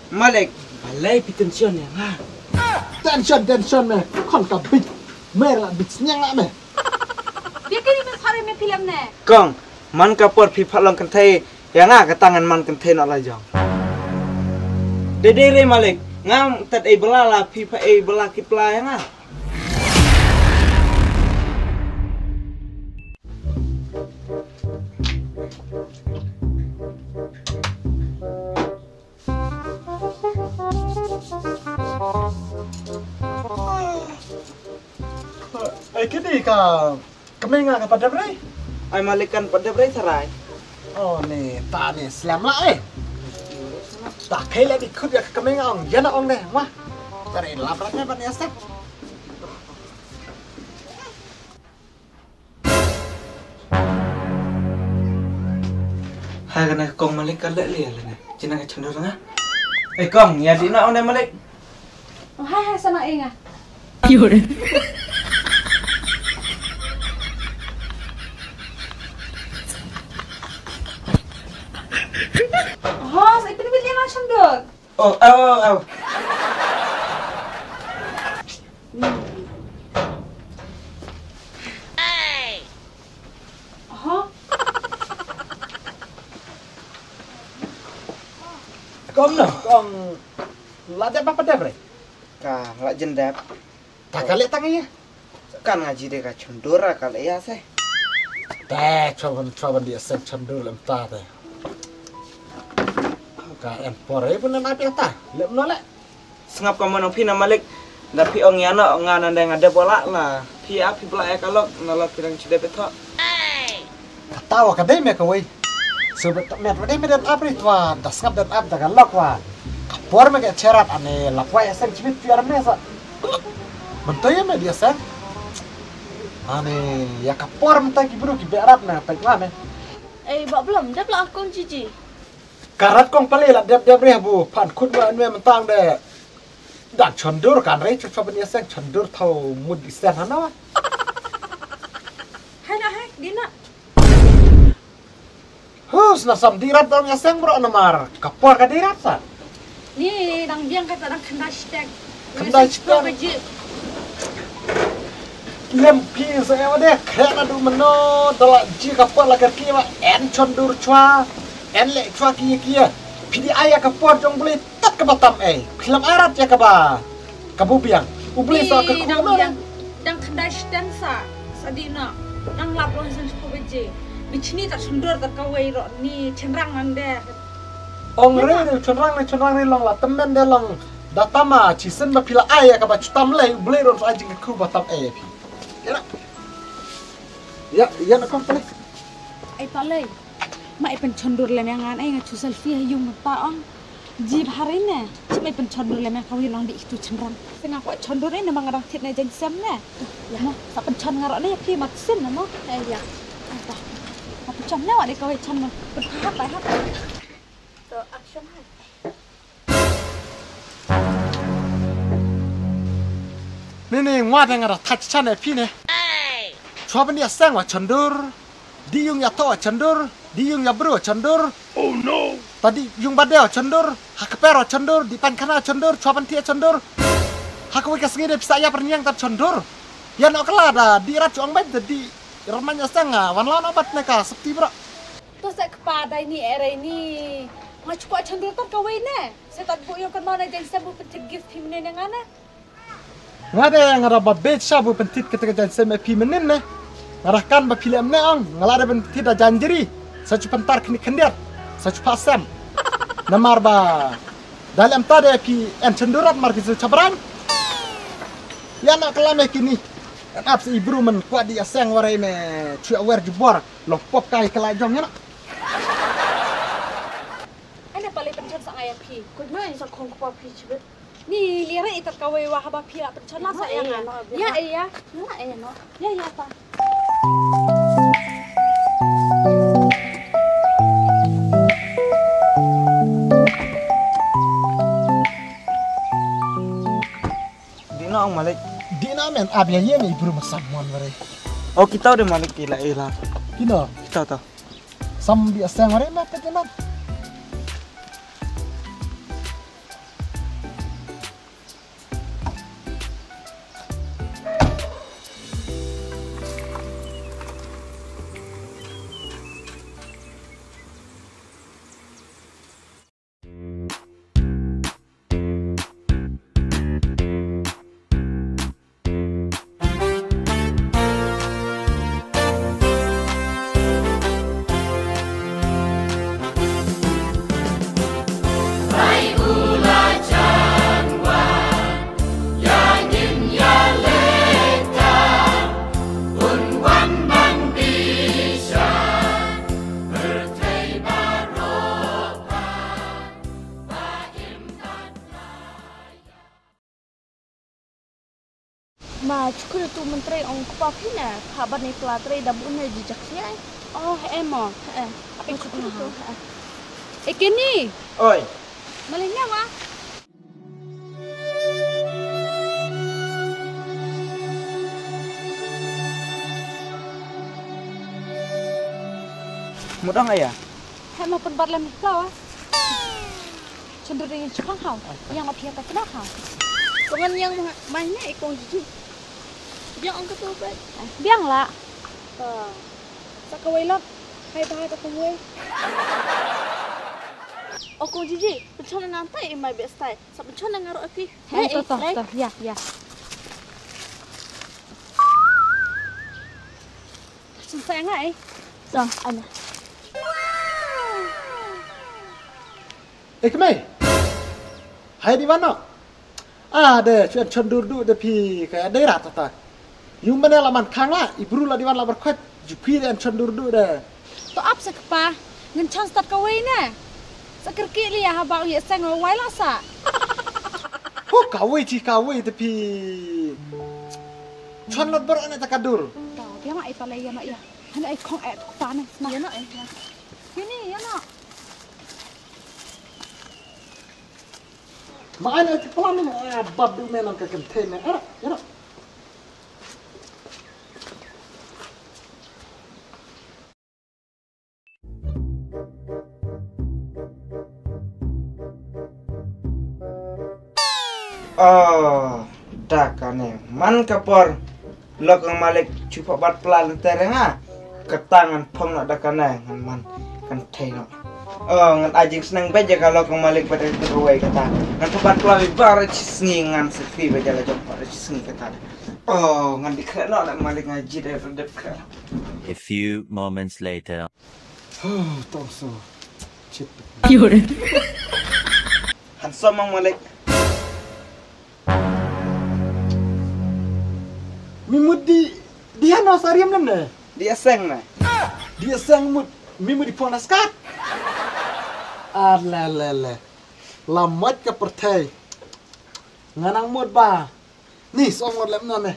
Malik, balai pi tension ya nga. Tension me, kon ka bit. Mera bit nyang me. Dia kini men sare me film ne. Kong, man ka por pi phalong kan thai ya nga ka tangan man kan thai nak la jong. Dede re Malik, ngam tat ai bela la pi pa ai bela ki pla ya nga. Kini ka kami nga kepada bre. Ai Malik kan pada bre sarai. Oh nih, ta nih slam lah tak kaya di kut ya kami nga ong jana ong deh wah. Tari labraknya ban ya sep. Hai kana Kong Malik kan le le ne. Cina ka chendor nga. Kong, ya di na ong deh Malik. Oh hai sana inga. Yore. Oh, saya pilih dia macam dok. Oh. Oh. Kong no, kong lada apa pada bre? Ka la jendap. Tak kali tanginya. Kan ngaji de ka chendor ka le ya se. Teh, coba dia sep cendur lemta teh. Ka empore pun nak apa? Lep nolak. Sengap ka mano pi na Malik. Da pi ong yana ong ngana de ngade bola la. Pi api bola ya kalok nala pirang cide beto. Katawa kadai me kawai. Sebab met wade me dan apri twa, das ngap dan ap daga lokwa. Kapor me ke cerat ane lakwa ya sen cimit piar me sa. Bentoy me dia sen. Ane ya kapor mentai ki buru ki berat na pai me. Bak belum, dah belum akong cici. Karat kong pale la dep reh bu pan khut wa me mentang de. Dan chondur kan rei coba dia sen chondur tau mud di sen hana wa. Hai nak hai, Dina. Hus na sam dirat dong ya sen bro nomar. Kapor ka dirat sa. Ni dang biang kata dang kena hashtag. Kendai hashtag. Lempi saya ada kena du meno dalam jika kapor la kerki wa en chondur chwa en le chwa kia pidi aya kapor jong beli tat ke batam film arat ya kaba kabubiang ubli so ke kuno dang kena hashtag sa Dina. Dang lapor sen ko beje. Bichini tak sundur tak kawai ro ni cenrang nande. Ong re chonrang ni long la temen de long datama chisen ba pila aya kaba chutam le ubli ron so ajing ke ku batam Ya nak kau pelak. Palai. Mak pen chondur lem yang an nga chu selfie yung ta ong. Jib hari ne. Cuma pen chondur lem yang kawin long di itu cenrang. Tengah ko chondur ni memang orang tit na jeng sem ne. Ya mo, sa pen chon ngarok ni pi mat sin na mo. Ya. Ta. Pen chon ne wa de kawai chon mo. Pen hap pai hap. So action hai. Ni ngwa dengan touch channel pi ne. Coba dia sang wa cendur, diung ya to cendur, diung ya bro cendur. Oh no. Tadi yung badeo cendur, hakpero cendur, di pankana cendur, coba dia cendur. Hakwe ka sengide bisa ya perniang tar cendur. Ya no kelada di racuang bet di ramanya sanga wan lawan obat neka septi bro. To sa kepada ini era ini. Ngacu ko cendur tar kawai ne. Saya tak bu yung kan mana jeng sem bu penting gift himne yang ana. Ngada yang ngarabat bet sabu pentit ketika jan sem pi menin ne. Ngarahkan ba film ne ang ngalada pentit da janjiri. Sacu pentar kini kendir. Sacu pasem. Namar ba dalam tade pi en cendurat mar kisu cabran. Ya nak kelame kini. En ap si ibru men kuat dia seng warai me cui awer jubor lo pop kai kelai jong ya nak. Ana paling pencon sang ayam pi. Kau mana yang sakong kuat pi cibet? Ni lira itat kawai wah ba pi la pencon la sa yang ya iya. Mana ya no? Ya apa? Dina ong Malik. Dina men abya ye me ibru masamon warai. Oh kita udah Malik gila. Kino Kita tahu. sam dia seng warai ma tetenan. Mà chú cứ tu menteri ông có phi nè, habat ni pelatri dah bukan jejak sih. Oh, emo. Apa chú cứ tu? Kini, Oi, malingnya wah. mudah nggak ya? Hai mau penbat lem kau ah. Cenderung yang cekang kau, yang apa yang tak kena kau. Dengan yang mainnya ikong jiji. Yang ang ketupat. Biang lah. Sa kaway lang. Hai tahay ta kumwe. Okong jiji, penchon na nantay imay bestay. Sa penchon na ngaro api. Toh, ya, ya. Sampai enggak Dong, ana. Kemai? Hai di mana? Ada cendur de pi kayak daerah tata. Yung mana laman kanga, ibru la di mana la berkuat, jupi dan cendur de. To up sa kapa, ngan chance tat kaway na. Sa kerki li ya habang ya sang wai la sa. Oh kawai de pi. Chon lot ber ana takadur. Tahu, dia mak ipalai ya mak ya. Hana ai kong at kapa na. Ya no eh. Ini ya nak. Makanya itu pelan ni, bab du menon ke container. Ya. Oh, dah kan man kapor lokang malik cuba bat pelan terenga ketangan pong nak dah kan ngan man kan teno. Oh, ngan ajing senang baca kalau kang malik pada terway kata. Ngan tempat pelan bar cisngi ngan sepi baca la jom bar cisngi kata. Oh, ngan dikena nak malik ngaji dah redep ke. A few moments later. Oh, tong so. Cip. Han somang malik. Mimut dia no sariam lem ne. Dia seng na. Dia sang mut mimut di ponas kat. Le. Lamat ke pertai. Nganang mut ba. Ni somor lem no ne.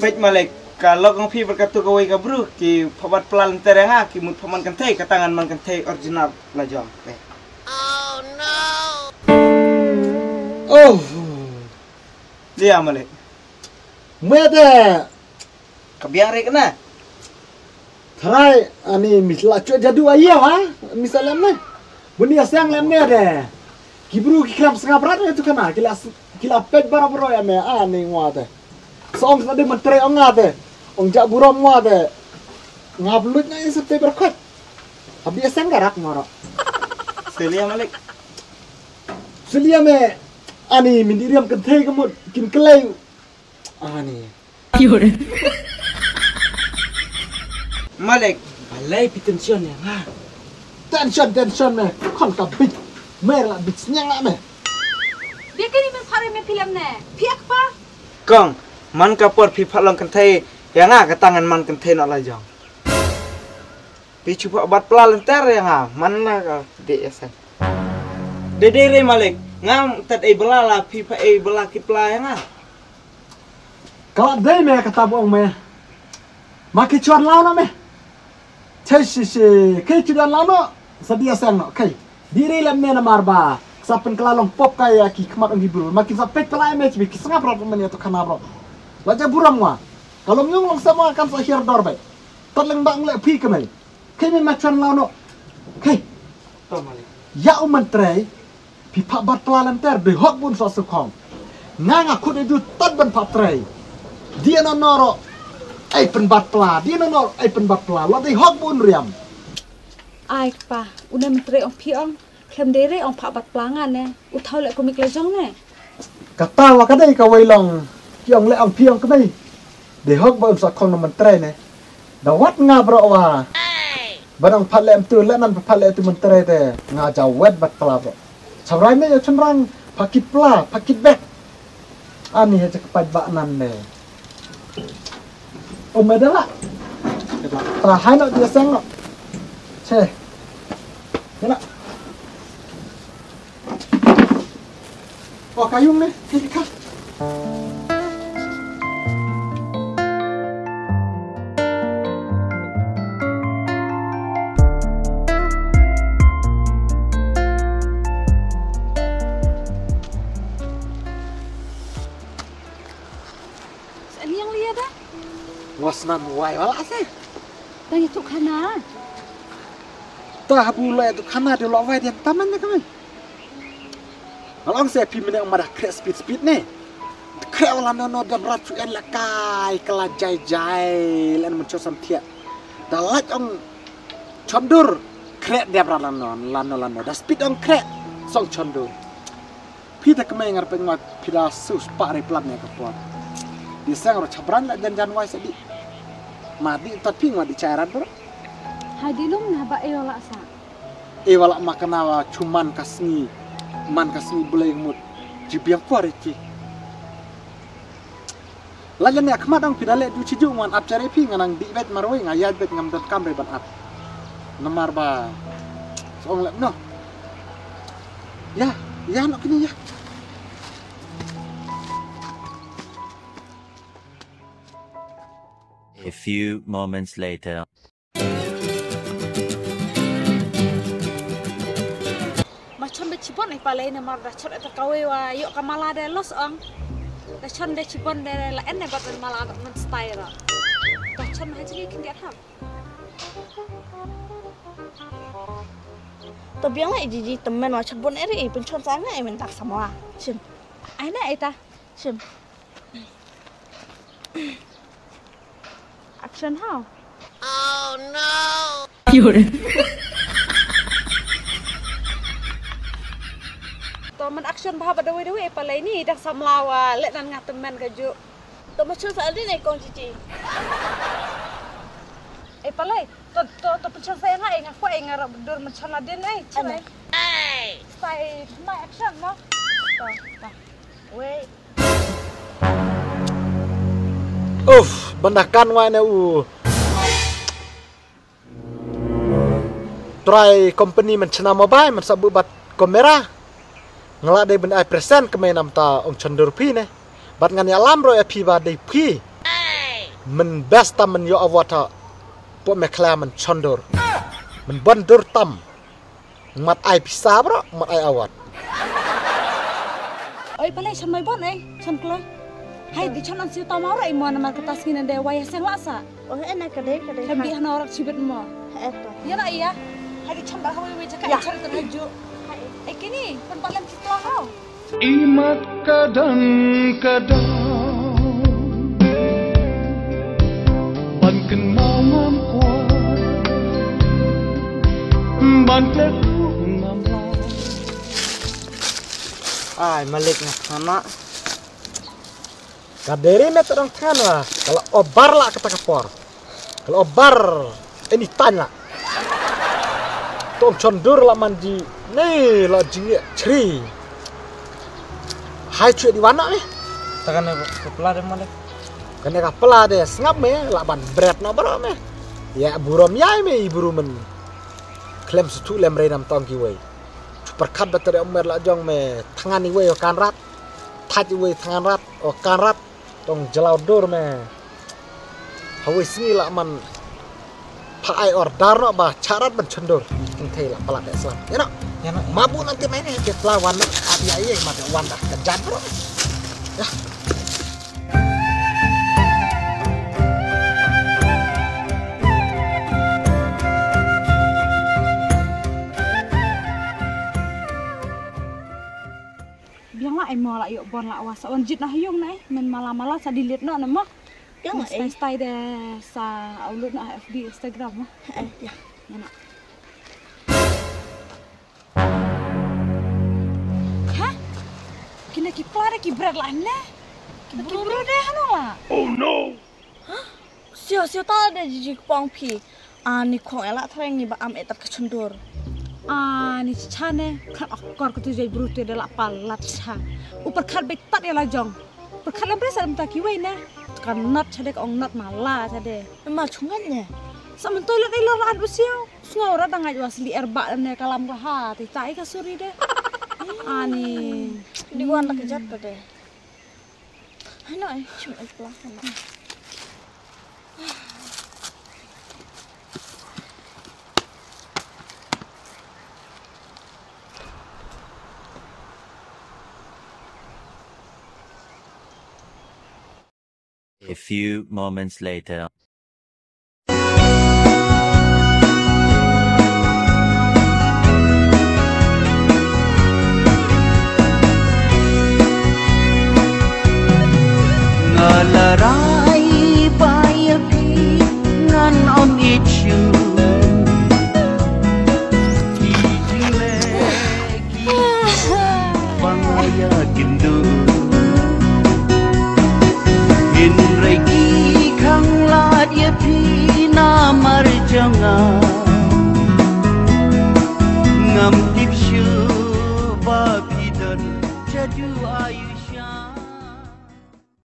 Pej malik kalau kang pi berkatu kawai kabru ki pabat pelan terenga ki mut paman kentei katangan man kentei original la jom. Oh. Dia malik. Mede. Kebiang rek na. Try ani misla cu jadu ayah ha. Misalnya ne. Buni asang lem ne de. Kibru ki kram setengah berat itu kana. Kila pet baro ya me ani ngwate. Song tadi menteri ongate. Ong jak buram ngwate. Ngablut na isu te berkat. Abi asang garak ngoro. Selia malik. Selia me ani mindiriam kentei kemut kin kelai. Ani. Malik, balai pitension ya ha. Tension me. Kon ka bit. Merla bit nyang me. Dia kini men pare me film ne. Piak pa. Kong, man kapor pi phalong kentei yang ha katangan man kentei nak la jom. Pi cuba bat pelan ter yang ha, man la ka de esen. Dede re malik, ngam tat ai belala pi pa ai belaki pla yang ha. Kalau dai me kata buang me. Maki chuan lao na me. Chai si kai chuan lao no. Sedia sang no kai. Diri lem me na marba. Sapen kelalong pop kaya ki kemat ong hibur. Maki sapek kelai me ki sengap ro men ya to kana bro. Laja buram wa. Kalau nyung long sama kan sa hir dor bai. Toleng bang le pi kemai. Kai me ma chuan lao no. Kai. To malik. Ya menteri pi pak bat pelalan ter de hok bun so sukong. Nganga ku de du tad ban patrai. Dia nonoro ai penbat pela, dia nonoro ai penbat pela. Lo dei hok bun riam. Ai pa, una menteri ong piong. Klem dere ong pak bat pelangan ne. Utau le komik lejong ne. Kata wa kadai ka wailong kiong le ang piong kamai. De hok bun so kong menteri ne. Dawat nga bro wa. Barang pale em tu le nan pale tu menteri te nga jawet bat pela bro. Sabrai me yo cenrang pakit pela, pakit bek. Ani haja kepat bak nan ne. Oh medala. Hai nak dia sang nak. Che. Yana. Oh kayung ni, kita. was nan wai wala sih. Dan itu kana. Tah bula itu kana dia lo wai dia taman ni kami. Kalau saya pi mana orang madah krek speed nih. Krek wala no dah berat sukan lakai kelajai lan mencoba samtia. Dah lat ong chondur krek dia berat lano dah speed ong krek song chondur. Pi tak kemai ngar pengat pi dah sus pak replat ni kapor. Di sang ro cabran la jan wai sedi. Madi tapi ngwa di cairan bro. Hadilum na ba eo la sa. Wala makanawa cuman kasni man kasni boleh mut jibiang kuariti. Lajan ni akmat ang pidale du ciju man ap cari pi nganang di bet marwai ngayat bet ngam dot kamre ban ap. Namar ba. Song lep no. Ya no kini ya. A few moments later. Macam becipon palai na mar dah cot eta kawe wa yok kamala de los ong. Dah chon de cipon de la enne bat mala men style. Dah chon haji kin dia ham. Tapi yang lain jadi teman macam bon eri pencon sana I mentak semua. Sim. Aina eta. Sim. Action how? To man action bah ba dewe palai ni dah samlawa let nan ngat teman kaju. Tu macam saat ni kong cici. Palai to pencon saya ngai ngaku ai ngarap bedur mencon ladin cai. Style my action no. To. Wait. Bandakan wai na try company mencena mobile men sabu bat kamera. Ngelak day ben ai present kemai nam ta ong cendur pi ne. Bat ngan ya lam ro ya pi ba day pi. Men best tam men yo awata. Po me kla men cendur. Men bandur tam. Mat ai pisa bro, mat ai awat. Oi palai chon mai bon chon kloi. Hai di chon an siu ta mau rai mo na mar ketas kin de waya sang lasa. Oh enak kadai. Kabi hana orang cibet mo. Eto. Ya na iya. Hai di chon ba hawi cakap chon terhaju. Hai kini pun palam kita kau. Imat kadang-kadang ban kenal ngam kuat ban kleku ngam Ai malik na anak. Kaderi me terang kan lah. Kalau obar lah kata kapor. Kalau obar ini tan lah. Tong cendur lah mandi. Nih lah jingnya ceri. Hai cuy di mana nih? Takkan kepala de malik. Kena kapela deh, ngap me, laban berat no bro me. Ya burom yai me iburu men. Klem setu lem renam tong kiwei. Perkat bateri omer la jong me, tangan iwei o kan rat. Tat iwei tangan rat o kan rat. Tong jelau dur me. Hawi sini la man. Pakai ordar no bah carat bencendur. Kentai lah pelak Islam. Ya no. Ya no. Mabuk nanti mainnya ke lawan me. Abi aye mata wanda kejan bro. Ya. Biang lah emo lah yuk bon lah was. On jit nah yung nai men malam-malam sa dilihat no nama. Yang stay de sa upload na FB Instagram mah. Ya. Mana? Hah? Kina ki pare ki berat lah ne. Ki berat deh hano lah. Sio tak ada jiji kupang pi. Ni kong elak terang ni ba am etat kecendur. Ni chane kan akor ku tu jai brute de la palat cha. Upar khat betat ya la jong. Perkat lembre sa mta ki wei ne. Kan nat chade ka ong nat mala chade. Memang cungannya. Sama toilet ilo la ad usiau. Sungai ora dangai wasli erba ne kalam ka hati tai ka suri de. Ani Di gua anak kejat pada. Ano cuma ikhlas sama. A few moments later. Ngalarai bayapi ngan om ichu